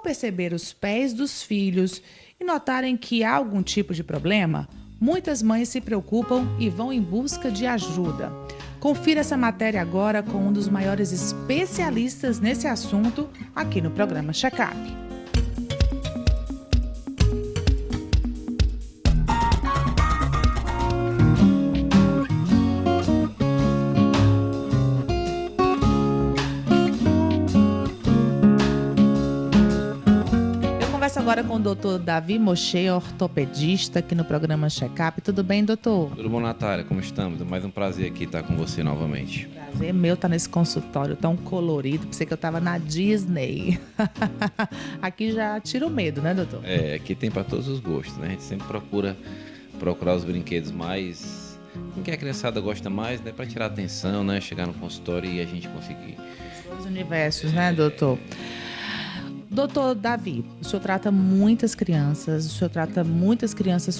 perceber os pés dos filhos e notarem que há algum tipo de problema, muitas mães se preocupam e vão em busca de ajuda. Confira essa matéria agora com um dos maiores especialistas nesse assunto aqui no programa Check-up. Agora com o doutor Davi Mochet, ortopedista, aqui no programa Check-up. Tudo bem, doutor? Tudo bom, Natália? Como estamos? É mais um prazer aqui estar com você novamente. Prazer meu estar nesse consultório tão colorido. Pensei que eu estava na Disney. Aqui já tira o medo, né, doutor? Aqui tem para todos os gostos, né? A gente sempre procurar os brinquedos mais... com que a criançada gosta mais, né? Para tirar atenção, né? Chegar no consultório e a gente conseguir... Os universos, né, doutor? Doutor Davi, o senhor trata muitas crianças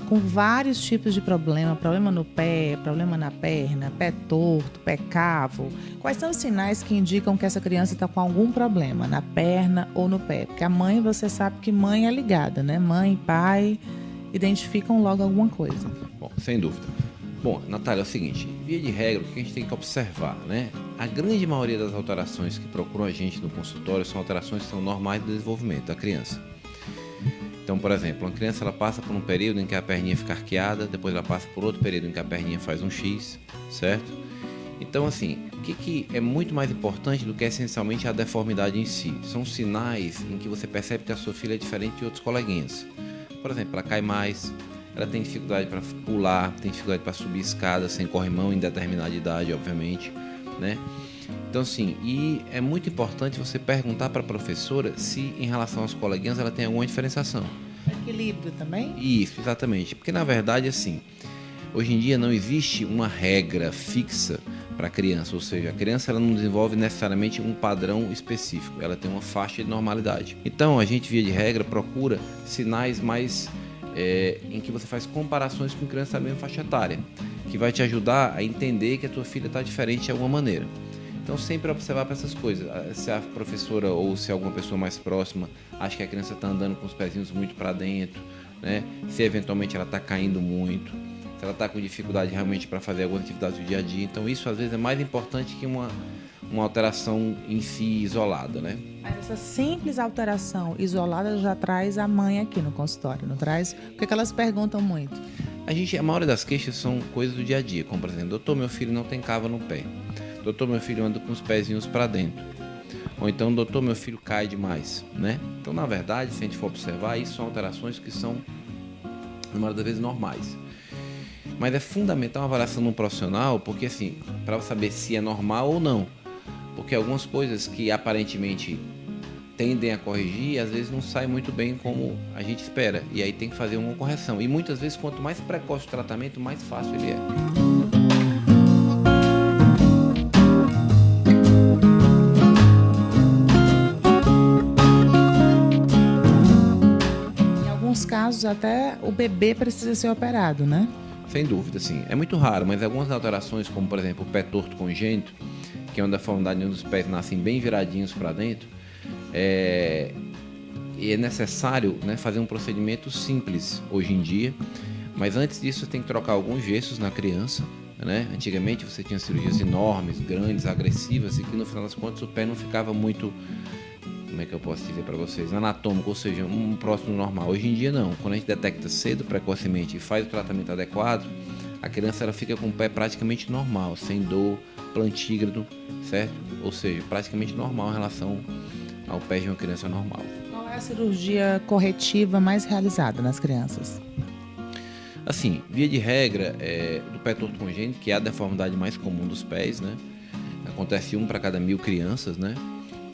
com vários tipos de problema no pé, problema na perna, pé torto, pé cavo. Quais são os sinais que indicam que essa criança está com algum problema na perna ou no pé? Porque a mãe, você sabe que mãe é ligada, né? Mãe, pai, identificam logo alguma coisa. Bom, sem dúvida. Bom, Natália, é o seguinte, via de regra, o que a gente tem que observar, né? A grande maioria das alterações que procuram a gente no consultório são alterações que são normais do desenvolvimento da criança. Então, por exemplo, uma criança ela passa por um período em que a perninha fica arqueada, depois ela passa por outro período em que a perninha faz um X, certo? Então, assim, o que é muito mais importante do que essencialmente a deformidade em si? São sinais em que você percebe que a sua filha é diferente de outros coleguinhas. Por exemplo, ela cai mais, ela tem dificuldade para pular, tem dificuldade para subir escada sem corrimão em determinada idade, obviamente, né? Então, assim, e é muito importante você perguntar para a professora se, em relação aos coleguinhas, ela tem alguma diferenciação. Equilíbrio também? Isso, exatamente. Porque, na verdade, assim, hoje em dia não existe uma regra fixa para a criança, ou seja, a criança ela não desenvolve necessariamente um padrão específico, ela tem uma faixa de normalidade. Então, a gente, via de regra, procura sinais mais... em que você faz comparações com crianças da mesma faixa etária, que vai te ajudar a entender que a tua filha está diferente de alguma maneira. Então sempre observar para essas coisas, se a professora ou se alguma pessoa mais próxima acha que a criança está andando com os pezinhos muito para dentro, né? Se eventualmente ela está caindo muito, se ela está com dificuldade realmente para fazer algumas atividades do dia a dia. Então isso às vezes é mais importante que uma alteração em si isolada, né? Mas essa simples alteração isolada já traz a mãe aqui no consultório, não traz? Porque que elas perguntam muito? A maioria das queixas são coisas do dia a dia, como por exemplo, doutor, meu filho não tem cava no pé. Doutor, meu filho anda com os pezinhos para dentro. Ou então, doutor, meu filho cai demais, né? Então, na verdade, se a gente for observar, isso são alterações que são, na maioria das vezes, normais. Mas é fundamental uma avaliação num profissional, porque assim, para saber se é normal ou não. Porque algumas coisas que aparentemente tendem a corrigir, às vezes não saem muito bem como a gente espera. E aí tem que fazer uma correção. E muitas vezes, quanto mais precoce o tratamento, mais fácil ele é. Em alguns casos, até o bebê precisa ser operado, né? Sem dúvida, sim. É muito raro, mas algumas alterações, como por exemplo o pé torto congênito, que é uma deformidade onde os pés nascem bem viradinhos para dentro, e é necessário, né, fazer um procedimento simples hoje em dia, mas antes disso você tem que trocar alguns gessos na criança, né? Antigamente você tinha cirurgias enormes, grandes, agressivas, e que no final das contas o pé não ficava muito, como é que eu posso dizer para vocês, anatômico, ou seja, um próximo do normal. Hoje em dia não, quando a gente detecta cedo, precocemente, e faz o tratamento adequado, a criança ela fica com o pé praticamente normal, sem dor, plantígrado, certo? Ou seja, praticamente normal em relação ao pé de uma criança normal. Qual é a cirurgia corretiva mais realizada nas crianças? Assim, via de regra, do pé torto congênito, que é a deformidade mais comum dos pés, né? Acontece 1 para cada 1000 crianças, né?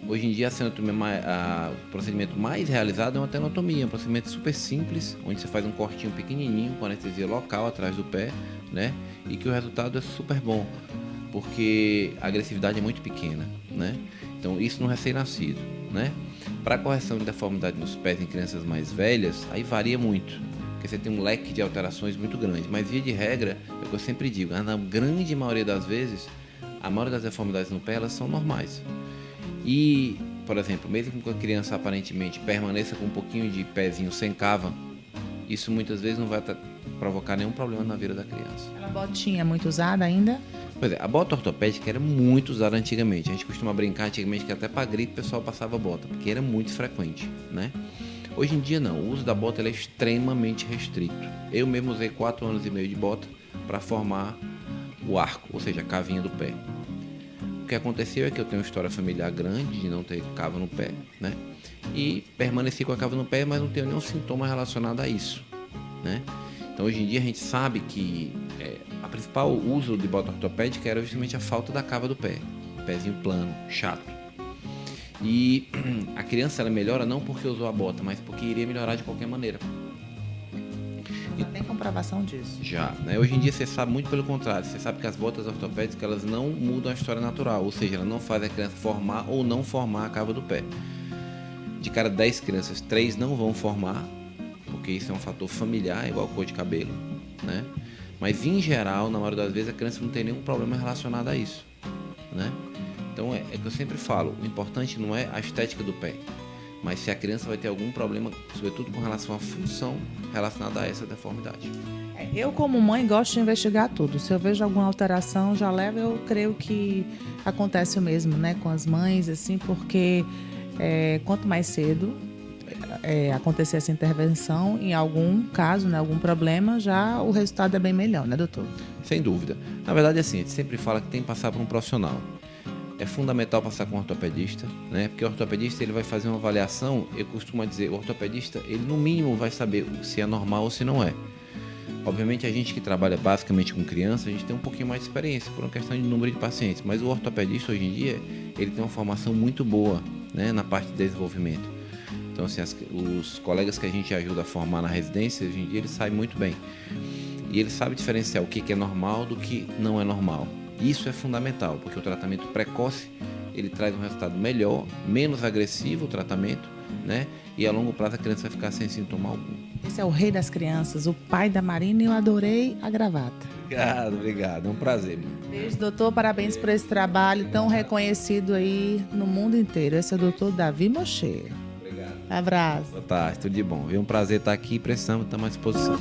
Hoje em dia o procedimento mais realizado é uma tenotomia, um procedimento super simples, onde você faz um cortinho pequenininho com anestesia local atrás do pé, né? E que o resultado é super bom, porque a agressividade é muito pequena, né? Então isso no recém-nascido, né? Para a correção de deformidade nos pés em crianças mais velhas, aí varia muito, porque você tem um leque de alterações muito grande, mas via de regra, é o que eu sempre digo, na grande maioria das vezes, a maioria das deformidades no pé, elas são normais. E por exemplo, mesmo que a criança aparentemente permaneça com um pouquinho de pezinho sem cava, isso muitas vezes não vai provocar nenhum problema na vida da criança. A botinha é muito usada ainda? Pois é, a bota ortopédica era muito usada antigamente. A gente costuma brincar antigamente que até para gripe o pessoal passava bota, porque era muito frequente, né? Hoje em dia não, o uso da bota ele é extremamente restrito. Eu mesmo usei 4 anos e meio de bota para formar o arco, ou seja, a cavinha do pé. O que aconteceu é que eu tenho uma história familiar grande de não ter cava no pé, né? E permaneci com a cava no pé, mas não tenho nenhum sintoma relacionado a isso, né? Então hoje em dia a gente sabe que a principal uso de bota ortopédica era justamente a falta da cava do pé, pezinho plano, chato. E a criança ela melhora não porque usou a bota, mas porque iria melhorar de qualquer maneira. Já tem comprovação disso? Já, né? Hoje em dia você sabe muito pelo contrário, você sabe que as botas ortopédicas elas não mudam a história natural, ou seja, ela não faz a criança formar ou não formar a cava do pé. De cada 10 crianças, 3 não vão formar, porque isso é um fator familiar, igual cor de cabelo, né? Mas em geral, na maioria das vezes, a criança não tem nenhum problema relacionado a isso, né? Então é que eu sempre falo, o importante não é a estética do pé, mas se a criança vai ter algum problema, sobretudo com relação à função relacionada a essa deformidade. Eu, como mãe, gosto de investigar tudo. Se eu vejo alguma alteração, já levo. Eu creio que acontece o mesmo, né, com as mães, assim, porque quanto mais cedo acontecer essa intervenção, em algum caso, né, algum problema, já o resultado é bem melhor, né, doutor? Sem dúvida. Na verdade, assim, a gente sempre fala que tem que passar por um profissional. É fundamental passar com um ortopedista, né? Porque o ortopedista ele vai fazer uma avaliação. Eu costumo dizer, o ortopedista ele no mínimo vai saber se é normal ou se não é. Obviamente a gente que trabalha basicamente com criança, a gente tem um pouquinho mais de experiência por uma questão de número de pacientes. Mas o ortopedista hoje em dia ele tem uma formação muito boa, né, na parte de desenvolvimento. Então assim, os colegas que a gente ajuda a formar na residência hoje em dia eles sabem muito bem. E ele sabe diferenciar o que é normal do que não é normal. Isso é fundamental, porque o tratamento precoce, ele traz um resultado melhor, menos agressivo o tratamento, né? E a longo prazo a criança vai ficar sem sintoma algum. Esse é o rei das crianças, o pai da Marina, e eu adorei a gravata. Obrigado. É um prazer. Beijo, doutor. Parabéns por esse trabalho tão reconhecido aí no mundo inteiro. Esse é o doutor Davi Mocheiro. Obrigado. Abraço. Boa tarde, tudo de bom. É um prazer estar aqui, precisamos estar à disposição.